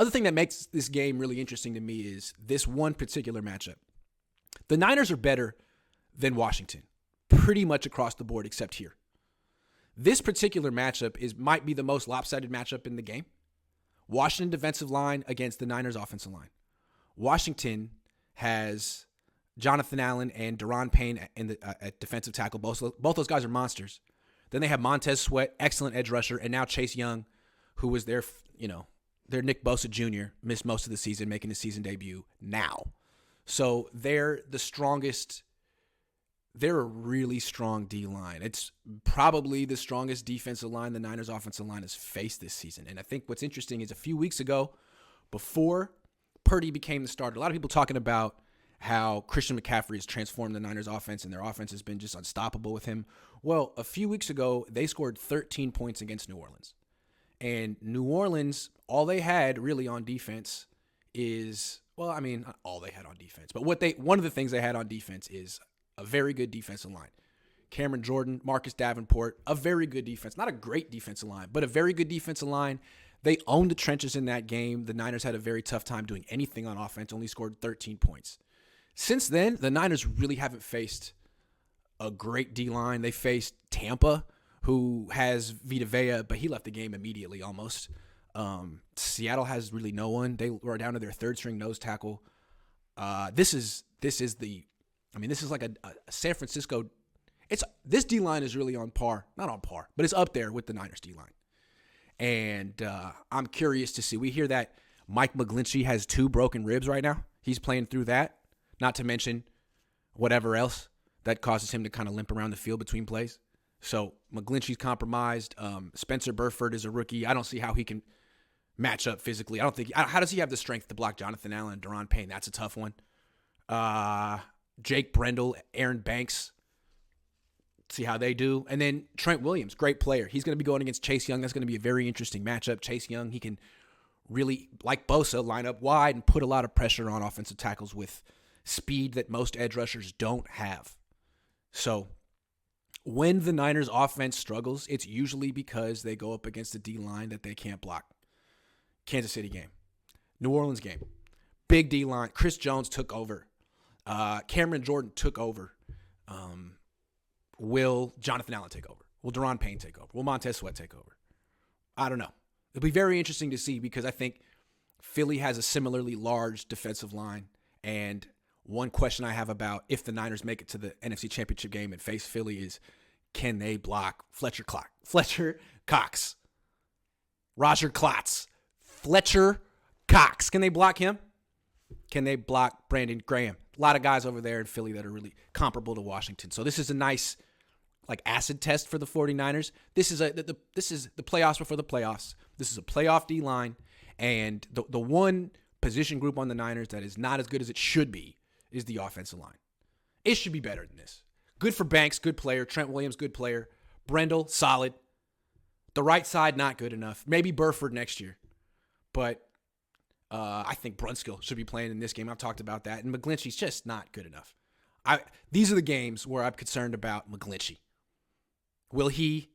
Other thing that makes this game really interesting to me is this one particular matchup. The Niners are better than Washington, pretty much across the board except here. This particular matchup might be the most lopsided matchup in the game. Washington defensive line against the Niners offensive line. Washington has Jonathan Allen and Daron Payne at defensive tackle. Both those guys are monsters. Then they have Montez Sweat, excellent edge rusher, and now Chase Young, who was their Nick Bosa Jr., missed most of the season, making his season debut now. So they're the strongest. They're a really strong D-line. It's probably the strongest defensive line the Niners offensive line has faced this season. And I think what's interesting is a few weeks ago, before Purdy became the starter, a lot of people talking about how Christian McCaffrey has transformed the Niners offense and their offense has been just unstoppable with him. Well, a few weeks ago, they scored 13 points against New Orleans. And New Orleans, all they had really on defense is, well, I mean, not all they had on defense, but one of the things they had on defense is a very good defensive line. Cameron Jordan, Marcus Davenport, a very good defense. Not a great defensive line, but a very good defensive line. They owned the trenches in that game. The Niners had a very tough time doing anything on offense, only scored 13 points. Since then, the Niners really haven't faced a great D-line. They faced Tampa, who has Vita Vea, but he left the game immediately almost. Seattle has really no one. They were down to their third-string nose tackle. This is like a San Francisco. This D-line is really on par. Not on par, but it's up there with the Niners D-line. And I'm curious to see. We hear that Mike McGlinchey has 2 broken ribs right now. He's playing through that, not to mention whatever else that causes him to kind of limp around the field between plays. So McGlinchey's compromised. Spencer Burford is a rookie. I don't see how he can match up physically. How does he have the strength to block Jonathan Allen and Daron Payne? That's a tough one. Jake Brendel, Aaron Banks. See how they do. And then Trent Williams, great player. He's going to be going against Chase Young. That's going to be a very interesting matchup. Chase Young, he can really, like Bosa, line up wide and put a lot of pressure on offensive tackles with speed that most edge rushers don't have. So when the Niners offense struggles, it's usually because they go up against a D-line that they can't block. Kansas City game. New Orleans game. Big D-line. Chris Jones took over. Cameron Jordan took over. Will Jonathan Allen take over? Will Daron Payne take over? Will Montez Sweat take over? I don't know. It'll be very interesting to see because I think Philly has a similarly large defensive line. And one question I have about if the Niners make it to the NFC Championship game and face Philly is, can they block Fletcher Cox? Roger Klotz. Fletcher Cox. Can they block him? Can they block Brandon Graham? A lot of guys over there in Philly that are really comparable to Washington. So this is a nice acid test for the 49ers. This is the playoffs before the playoffs. This is a playoff D-line. And the one position group on the Niners that is not as good as it should be is the offensive line. It should be better than this. Good for Banks, good player. Trent Williams, good player. Brendel, solid. The right side, not good enough. Maybe Burford next year. But I think Brunskill should be playing in this game. I've talked about that. And McGlinchey's just not good enough. These are the games where I'm concerned about McGlinchey. Will he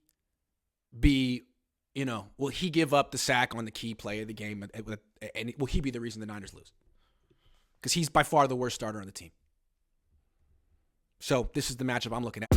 will he give up the sack on the key play of the game? And will he be the reason the Niners lose? Because he's by far the worst starter on the team. So this is the matchup I'm looking at.